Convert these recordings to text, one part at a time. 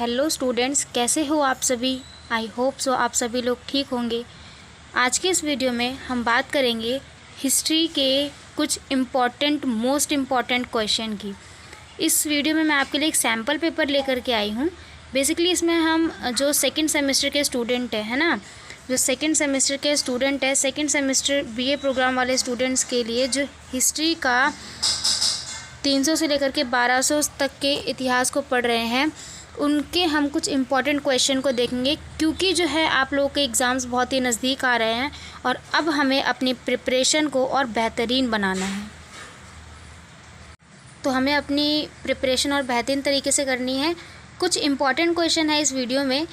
Hello students, कैसे हो आप सभी। आई होप सो आप सभी लोग ठीक होंगे। आज के इस वीडियो में हम बात करेंगे हिस्ट्री के कुछ मोस्ट इम्पॉर्टेंट क्वेश्चन की। इस वीडियो में मैं आपके लिए एक सैम्पल पेपर लेकर के आई हूँ। बेसिकली इसमें हम जो सेकंड सेमेस्टर के स्टूडेंट है ना, जो सेकंड सेमेस्टर के स्टूडेंट है, सेकंड सेमेस्टर बीए प्रोग्राम वाले स्टूडेंट्स के लिए जो हिस्ट्री का 300 से लेकर के 1200 तक के इतिहास को पढ़ रहे हैं, उनके हम कुछ इम्पॉर्टेंट क्वेश्चन को देखेंगे। क्योंकि जो है आप लोगों के एग्ज़ाम्स बहुत ही नज़दीक आ रहे हैं और अब हमें अपनी प्रिपरेशन को और बेहतरीन बनाना है। तो हमें अपनी प्रिपरेशन और बेहतरीन तरीके से करनी है। कुछ इम्पॉर्टेंट क्वेश्चन है इस वीडियो में।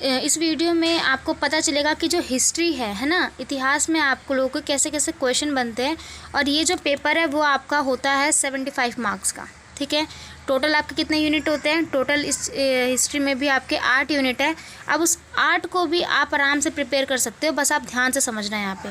इस वीडियो में आपको पता चलेगा कि जो हिस्ट्री है ना, इतिहास में आप लोगों को कैसे कैसे क्वेश्चन बनते हैं। और ये जो पेपर है वो आपका होता है 75 मार्क्स का। ठीक है, टोटल आपके कितने यूनिट होते हैं? टोटल इस हिस्ट्री में भी आपके 8 यूनिट है। अब उस 8 को भी आप आराम से प्रिपेयर कर सकते हो, बस आप ध्यान से समझना है। यहाँ पे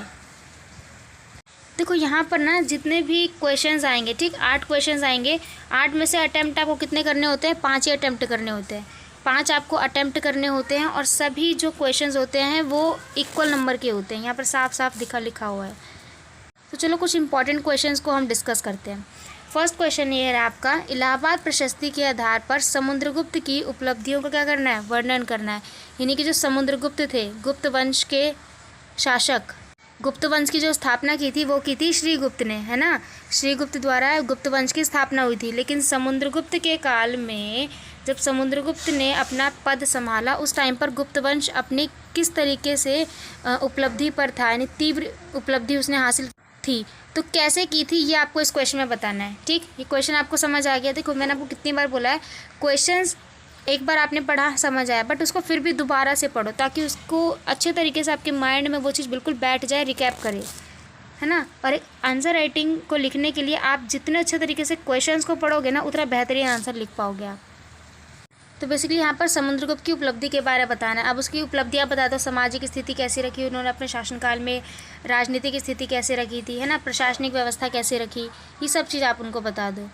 देखो, यहाँ पर ना जितने भी क्वेश्चंस आएंगे, ठीक 8 क्वेश्चंस आएंगे। 8 में से अटैम्प्ट आपको कितने करने होते हैं? 5 ही अटैम्प्ट करने होते हैं। 5 आपको अटैम्प्ट करने होते हैं और सभी जो क्वेश्चंस होते हैं वो इक्वल नंबर के होते हैं। यहाँ पर साफ साफ लिखा हुआ है। तो चलो कुछ इंपॉर्टेंट क्वेश्चंस को हम डिस्कस करते हैं। फर्स्ट क्वेश्चन ये है आपका, इलाहाबाद प्रशस्ति के आधार पर समुद्रगुप्त की उपलब्धियों का क्या करना है? वर्णन करना है। यानी कि जो समुद्रगुप्त थे, गुप्त वंश के शासक, गुप्त वंश की जो स्थापना की थी वो की थी श्रीगुप्त ने, है ना। श्रीगुप्त द्वारा गुप्त वंश की स्थापना हुई थी। लेकिन समुद्रगुप्त के काल में जब समुद्रगुप्त ने अपना पद संभाला, उस टाइम पर गुप्त वंश अपनी किस तरीके से उपलब्धि पर था, यानी तीव्र उपलब्धि उसने हासिल थी। तो कैसे की थी ये आपको इस क्वेश्चन में बताना है। ठीक, ये क्वेश्चन आपको समझ आ गया? देखो, मैंने आपको कितनी बार बोला है, क्वेश्चंस एक बार आपने पढ़ा समझ आया, बट उसको फिर भी दोबारा से पढ़ो ताकि उसको अच्छे तरीके से आपके माइंड में वो चीज़ बिल्कुल बैठ जाए, रिकैप करे, है ना। और एक आंसर राइटिंग को लिखने के लिए आप जितने अच्छे तरीके से क्वेश्चंस को पढ़ोगे ना, उतना बेहतरीन आंसर लिख पाओगे आप। तो बेसिकली यहाँ पर समुद्रगुप्त की उपलब्धि के बारे में बताना है। अब उसकी उपलब्धियाँ बता दो। सामाजिक स्थिति कैसी रखी उन्होंने अपने शासनकाल में, राजनीतिक स्थिति कैसे रखी थी, है ना, प्रशासनिक व्यवस्था कैसे रखी, ये सब चीज़ आप उनको बता दो।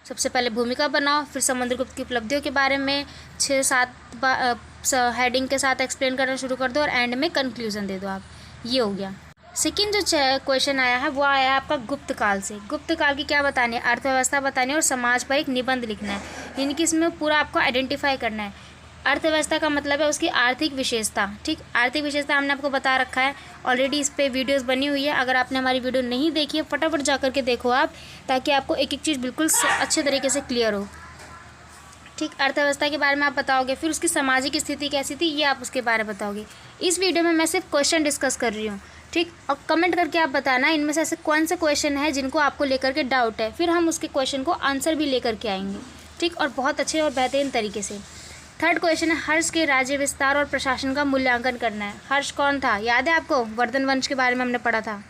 सबसे पहले भूमिका बनाओ, फिर समुद्रगुप्त की उपलब्धियों के बारे में 6-7 हेडिंग के साथ एक्सप्लेन करना शुरू कर दो और एंड में कंक्लूजन दे दो आप। ये हो गया। सेकेंड जो क्वेश्चन आया है वो आया है आपका गुप्त काल से। गुप्त काल की क्या बतानी है? अर्थव्यवस्था बतानी है और समाज पर एक निबंध लिखना है। यानी कि इसमें पूरा आपको आइडेंटिफाई करना है। अर्थव्यवस्था का मतलब है उसकी आर्थिक विशेषता। ठीक, आर्थिक विशेषता हमने आपको बता रखा है ऑलरेडी, इस पर वीडियोज़ बनी हुई है। अगर आपने हमारी वीडियो नहीं देखी है, फटाफट जा करके देखो आप, ताकि आपको एक एक चीज़ बिल्कुल अच्छे तरीके से क्लियर हो। ठीक, अर्थव्यवस्था के बारे में आप बताओगे, फिर उसकी सामाजिक स्थिति कैसी थी ये आप उसके बारे में बताओगे। इस वीडियो में मैं सिर्फ क्वेश्चन डिस्कस कर रही हूँ। ठीक, और कमेंट करके आप बताना इनमें से ऐसे कौन से क्वेश्चन है जिनको आपको लेकर के डाउट है, फिर हम उसके क्वेश्चन को आंसर भी लेकर के आएंगे। ठीक, और बहुत अच्छे और बेहतरीन तरीके से। थर्ड क्वेश्चन है, हर्ष के राज्य विस्तार और प्रशासन का मूल्यांकन करना है। हर्ष कौन था? याद है आपको? वर्धन वंश के बारे में हमने पढ़ा था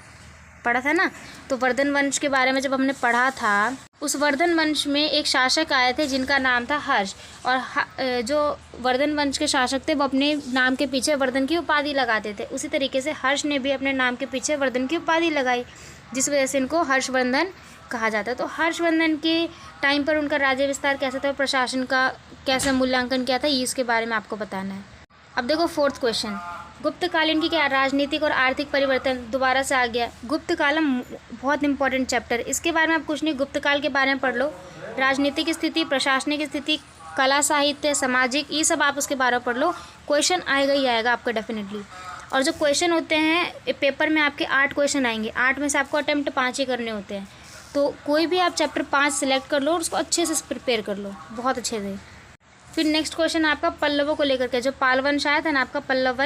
ना। तो वर्धन वंश के बारे में जब हमने पढ़ा था, उस वर्धन वंश में एक शासक आए थे जिनका नाम था हर्ष। और जो वर्धन वंश के शासक थे वो अपने नाम के पीछे वर्धन की उपाधि लगाते थे। उसी तरीके से हर्ष ने भी अपने नाम के पीछे वर्धन की उपाधि लगाई, जिस वजह से इनको हर्षवर्धन कहा जाता है। तो हर्षवर्धन के टाइम पर उनका राज्य विस्तार कैसा था, प्रशासन का कैसे मूल्यांकन किया था, ये इसके बारे में आपको बताना है। अब देखो फोर्थ क्वेश्चन, गुप्तकालीन की क्या राजनीतिक और आर्थिक परिवर्तन। दोबारा से आ गया गुप्त कालम, बहुत इंपॉर्टेंट चैप्टर। इसके बारे में आप कुछ नहीं, गुप्त काल के बारे में पढ़ लो। राजनीतिक स्थिति, प्रशासनिक स्थिति, कला साहित्य, सामाजिक, ये सब आप उसके बारे में पढ़ लो। क्वेश्चन आएगा ही आएगा आपको डेफिनेटली। और जो क्वेश्चन होते हैं पेपर में आपके 8 क्वेश्चन आएंगे। 8 में से आपको अटेम्प्ट 5 ही करने होते हैं। तो कोई भी आप चैप्टर 5 सेलेक्ट कर लो और उसको अच्छे से प्रिपेयर कर लो, बहुत अच्छे से। फिर नेक्स्ट क्वेश्चन आपका पल्लवों को लेकर के, जो पाल वंश आया था ना आपका पल्लव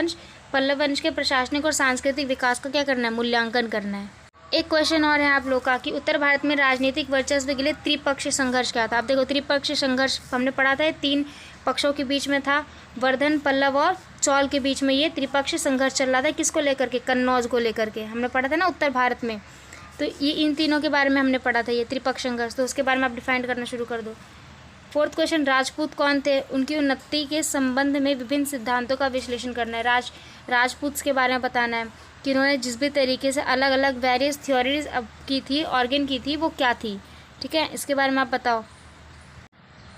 वंश के प्रशासनिक और सांस्कृतिक विकास का क्या करना है? मूल्यांकन करना है। एक क्वेश्चन और है आप लोग का कि उत्तर भारत में राजनीतिक वर्चस्व के लिए त्रिपक्षीय संघर्ष क्या था। आप देखो, त्रिपक्षीय संघर्ष हमने पढ़ा था, 3 पक्षों के बीच में था। वर्धन, पल्लव और चौल के बीच में ये त्रिपक्षीय संघर्ष चल रहा था। किसको लेकर के? कन्नौज को लेकर के हमने पढ़ा था ना उत्तर भारत में। तो ये इन तीनों के बारे में हमने पढ़ा था, ये त्रिपक्षीय संघर्ष। तो उसके बारे में आप डिफाइन करना शुरू कर दो। फोर्थ क्वेश्चन, राजपूत कौन थे? उनकी उन्नति के संबंध में विभिन्न सिद्धांतों का विश्लेषण करना है। राजपूत के बारे में बताना है कि उन्होंने जिस भी तरीके से अलग अलग वेरियस थ्योरीज की थी, ऑर्गन की थी, वो क्या थी। ठीक है, इसके बारे में आप बताओ।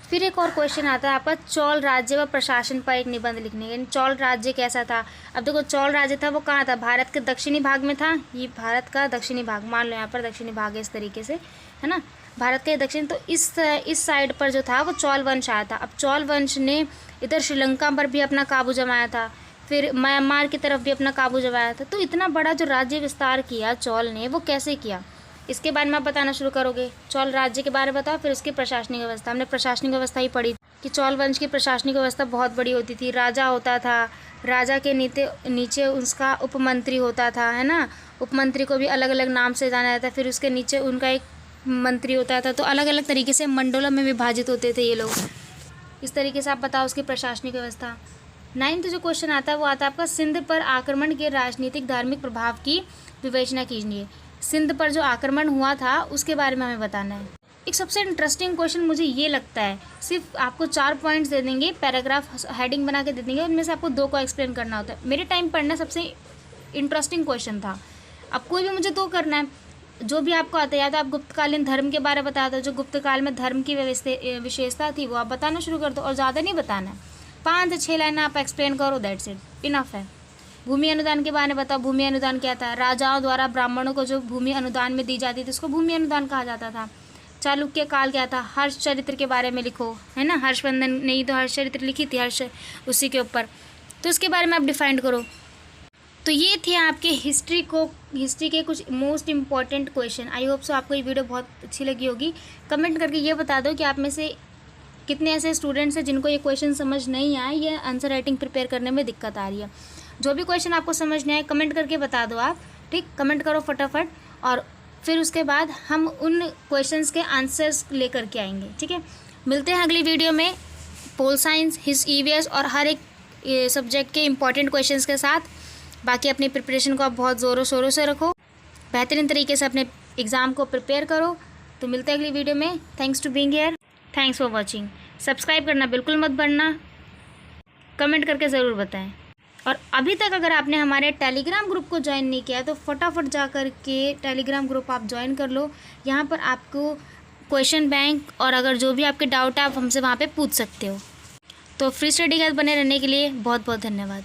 फिर एक और क्वेश्चन आता है आपका चोल राज्य व प्रशासन पर एक निबंध लिखने का। चोल राज्य कैसा था? अब देखो चोल राज्य था वो कहाँ था? भारत के दक्षिणी भाग में था। ये भारत का दक्षिणी भाग, मान लो यहाँ पर दक्षिणी भाग है इस तरीके से, है ना, भारत के दक्षिण। तो इस साइड पर जो था वो चोल वंश आया था। अब चोल वंश ने इधर श्रीलंका पर भी अपना काबू जमाया था, फिर म्यांमार की तरफ भी अपना काबू जमाया था। तो इतना बड़ा जो राज्य विस्तार किया चोल ने, वो कैसे किया, इसके बारे में आप बताना शुरू करोगे। चोल राज्य के बारे में बताओ, फिर उसकी प्रशासनिक व्यवस्था। हमने प्रशासनिक व्यवस्था ही पढ़ी कि चोल वंश की प्रशासनिक व्यवस्था बहुत बड़ी होती थी। राजा होता था, राजा के नीचे उसका उपमंत्री होता था, है ना, उपमंत्री को भी अलग अलग नाम से जाना जाता है। फिर उसके नीचे उनका एक मंत्री होता था। तो अलग अलग तरीके से मंडलों में विभाजित होते थे ये लोग। इस तरीके से आप बताओ उसकी प्रशासनिक व्यवस्था। 9th जो क्वेश्चन आता है वो आता है आपका सिंध पर आक्रमण के राजनीतिक धार्मिक प्रभाव की विवेचना कीजिए। सिंध पर जो आक्रमण हुआ था उसके बारे में हमें बताना है। एक सबसे इंटरेस्टिंग क्वेश्चन मुझे ये लगता है, सिर्फ आपको 4 पॉइंट्स दे देंगे, पैराग्राफ हेडिंग बना के दे देंगे, उनमें से आपको 2 को एक्सप्लेन करना होता है। मेरे टाइम पढ़ना सबसे इंटरेस्टिंग क्वेश्चन था। अब कोई भी मुझे 2 करना है, जो भी आपको आता है। या तो आप गुप्तकालीन धर्म के बारे में बता दो, जो गुप्त काल में धर्म की विशेषता थी वो आप बताना शुरू कर दो, और ज़्यादा नहीं बताना है, 5 से 6 लाइन आप एक्सप्लेन करो, दैट्स इट, इनफ है। भूमि अनुदान के बारे में बताओ, भूमि अनुदान क्या था? राजाओं द्वारा ब्राह्मणों को जो भूमि अनुदान में दी जाती थी उसको भूमि अनुदान कहा जाता था। चालुक्य काल क्या था? हर्ष चरित्र के बारे में लिखो, है ना, हर्षवर्धन ने ही तो हर्ष चरित्र लिखी थी, हर्ष उसी के ऊपर, तो उसके बारे में आप डिफाइन करो। तो ये थे आपके हिस्ट्री के कुछ most important question. I hope so आपको ये वीडियो बहुत अच्छी लगी होगी। कमेंट करके ये बता दो कि आप में से कितने ऐसे स्टूडेंट्स हैं जिनको ये क्वेश्चन समझ नहीं आए या आंसर राइटिंग प्रिपेयर करने में दिक्कत आ रही है। जो भी क्वेश्चन आपको समझ नहीं आए कमेंट करके बता दो आप, ठीक, कमेंट करो फटाफट, और फिर उसके बाद हम उन क्वेश्चंस के आंसर्स लेकर के आएंगे, ठीक है। मिलते हैं अगली वीडियो में पोल साइंस, ईवीएस और हर एक सब्जेक्ट के इम्पॉर्टेंट क्वेश्चंस के साथ। बाकी अपनी प्रिपरेशन को आप बहुत ज़ोरों शोरों से रखो, बेहतरीन तरीके से अपने एग्ज़ाम को प्रिपेयर करो। तो मिलते हैं अगली वीडियो में। Thanks to being here, thanks for watching. Subscribe करना बिल्कुल मत भूलना, कमेंट करके ज़रूर बताएं। और अभी तक अगर आपने हमारे टेलीग्राम ग्रुप को ज्वाइन नहीं किया तो फटाफट जा कर के टेलीग्राम ग्रुप आप ज्वाइन कर लो। यहाँ पर आपको क्वेश्चन बैंक और अगर जो भी आपके डाउट है आप हमसे वहाँ पे पूछ सकते हो। तो फ्री स्टडी गाइड बने रहने के लिए बहुत बहुत धन्यवाद।